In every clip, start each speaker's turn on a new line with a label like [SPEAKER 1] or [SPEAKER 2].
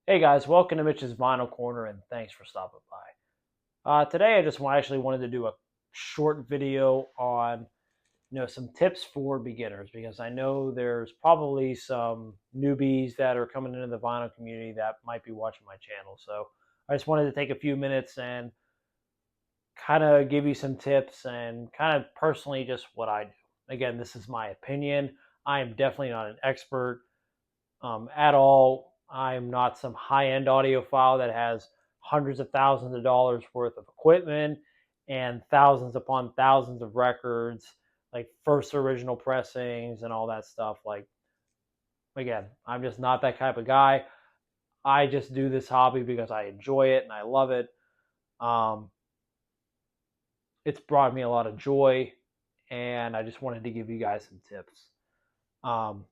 [SPEAKER 1] Hey guys, welcome to Mitch's Vinyl Corner and thanks for stopping by. Today I just actually wanted to do a short video on some tips for beginners because I know there's probably some newbies that are coming into the vinyl community that might be watching my channel. So I just wanted to take a few minutes and kind of give you some tips and kind of personally just what I do. Again, this is my opinion. I am definitely not an expert at all. I'm not some high-end audiophile that has hundreds of thousands of dollars worth of equipment and thousands upon thousands of records, like first original pressings and all that stuff. Like, again, I'm just not that type of guy. I just do this hobby because I enjoy it and I love it. Um, it's brought me a lot of joy, and I just wanted to give you guys some tips. Um,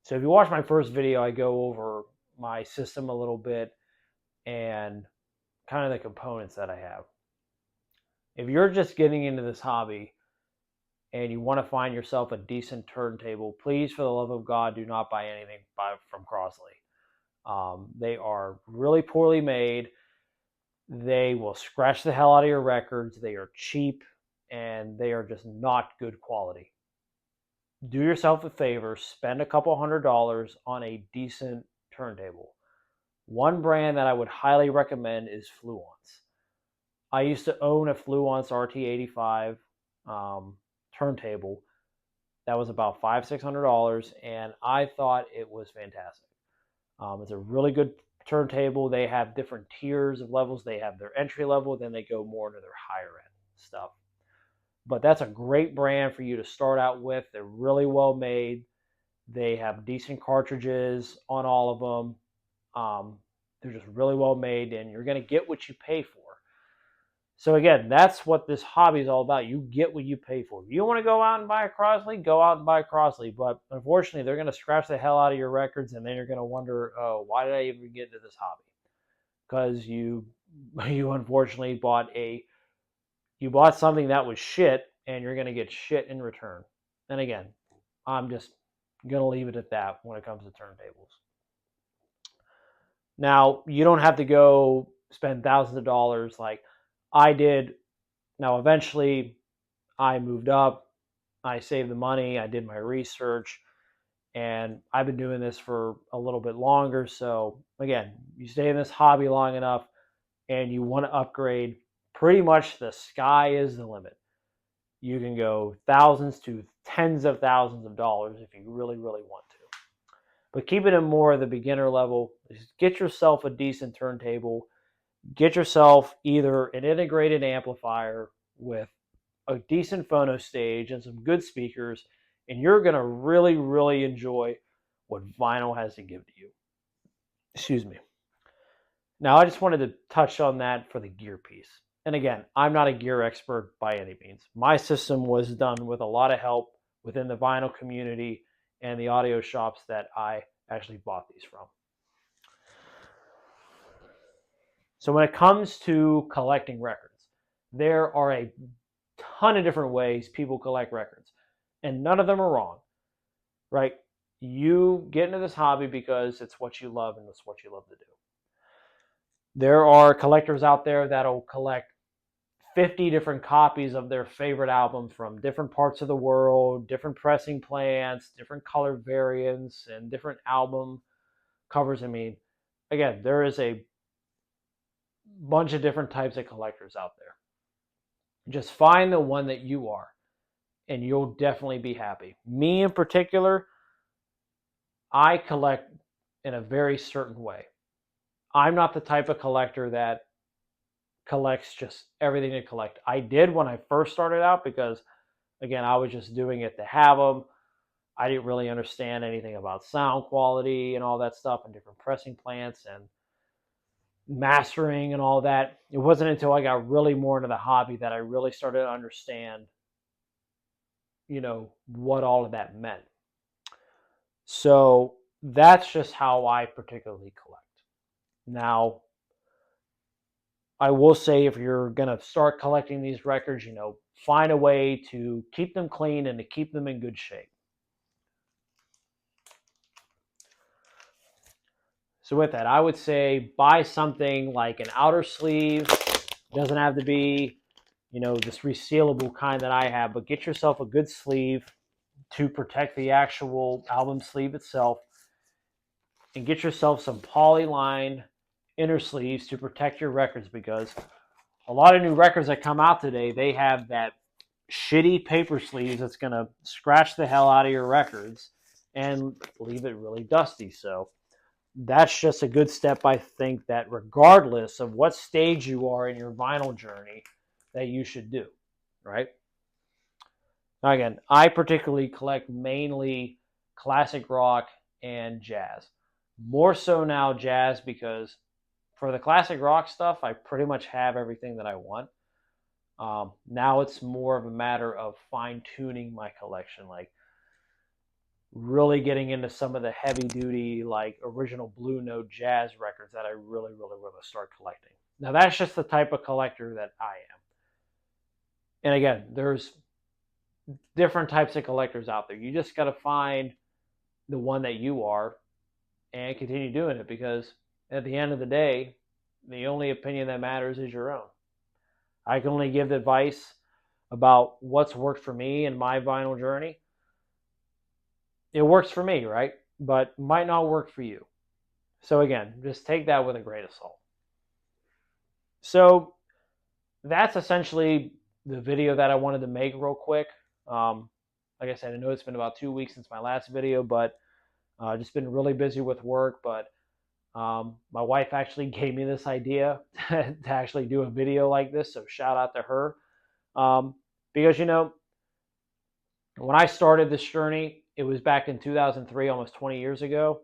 [SPEAKER 1] so if you watch my first video, I go over my system a little bit and kind of the components that I have. If you're just getting into this hobby and you want to find yourself a decent turntable, please, for the love of God, do not buy anything from Crossley. They are really poorly made. They will scratch the hell out of your records. They are cheap and they are just not good quality. Do yourself a favor, spend a couple $100s on a decent turntable. One brand that I would highly recommend is Fluence. I used to own a Fluence RT85 turntable that was about $500-600, and I thought it was fantastic. It's a really good turntable. They have different tiers of levels. They have their entry level, then they go more into their higher end stuff. But that's a great brand for you to start out with. They're really well made. They have decent cartridges on all of them. They're just really well made, and you're going to get what you pay for. So again, that's what this hobby is all about. You get what you pay for. If you want to go out and buy a Crossley, go out and buy a Crossley. But unfortunately, they're going to scratch the hell out of your records, and then you're going to wonder, oh, why did I even get into this hobby? Because you unfortunately bought something that was shit, and you're going to get shit in return. And again, I'm just going to leave it at that when it comes to turntables. Now, you don't have to go spend thousands of dollars like I did. Now, eventually, I moved up. I saved the money. I did my research. And I've been doing this for a little bit longer. So, again, you stay in this hobby long enough and you want to upgrade, pretty much the sky is the limit. You can go thousands to tens of thousands of dollars if you really, really want to. But keep it in more of the beginner level. Just get yourself a decent turntable. Get yourself either an integrated amplifier with a decent phono stage and some good speakers, and you're going to really, really enjoy what vinyl has to give to you. Excuse me. Now, I just wanted to touch on that for the gear piece. And again, I'm not a gear expert by any means. My system was done with a lot of help within the vinyl community and the audio shops that I actually bought these from. So when it comes to collecting records, there are a ton of different ways people collect records, and none of them are wrong, right? You get into this hobby because it's what you love and it's what you love to do. There are collectors out there that'll collect 50 different copies of their favorite album from different parts of the world, different pressing plants, different color variants, and different album covers. I mean, again, there is a bunch of different types of collectors out there. Just find the one that you are, and you'll definitely be happy. Me in particular, I collect in a very certain way. I'm not the type of collector that collects just everything to collect. I did when I first started out because, again, I was just doing it to have them. I didn't really understand anything about sound quality and all that stuff and different pressing plants and mastering and all that. It wasn't until I got really more into the hobby that I really started to understand, what all of that meant. So that's just how I particularly collect. Now, I will say if you're going to start collecting these records, find a way to keep them clean and to keep them in good shape. So with that, I would say buy something like an outer sleeve. It doesn't have to be, this resealable kind that I have, but get yourself a good sleeve to protect the actual album sleeve itself, and get yourself some polyline inner sleeves to protect your records, because a lot of new records that come out today, they have that shitty paper sleeves that's going to scratch the hell out of your records and leave it really dusty. So that's just a good step, I think, that regardless of what stage you are in your vinyl journey, that you should do, right? Now, again, I particularly collect mainly classic rock and jazz. More so now jazz, because for the classic rock stuff, I pretty much have everything that I want. Now it's more of a matter of fine-tuning my collection, like really getting into some of the heavy-duty, like original Blue Note jazz records that I really, really want to start collecting. Now, that's just the type of collector that I am. And again, there's different types of collectors out there. You just got to find the one that you are and continue doing it, because at the end of the day, the only opinion that matters is your own. I can only give advice about what's worked for me in my vinyl journey. It works for me, right? But might not work for you. So again, just take that with a grain of salt. So that's essentially the video that I wanted to make real quick. Like I said, I know it's been about 2 weeks since my last video, but just been really busy with work. But my wife actually gave me this idea to actually do a video like this, so shout out to her. Because, when I started this journey, it was back in 2003, almost 20 years ago,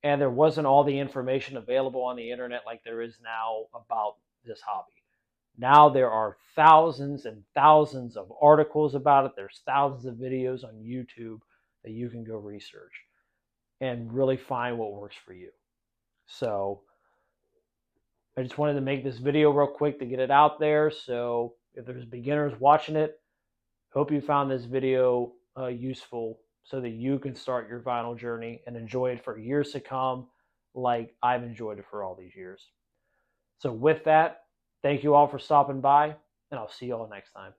[SPEAKER 1] and there wasn't all the information available on the internet like there is now about this hobby. Now there are thousands and thousands of articles about it. There's thousands of videos on YouTube that you can go research and really find what works for you. So I just wanted to make this video real quick to get it out there. So if there's beginners watching it, hope you found this video useful, so that you can start your vinyl journey and enjoy it for years to come, like I've enjoyed it for all these years. So with that, thank you all for stopping by, and I'll see you all next time.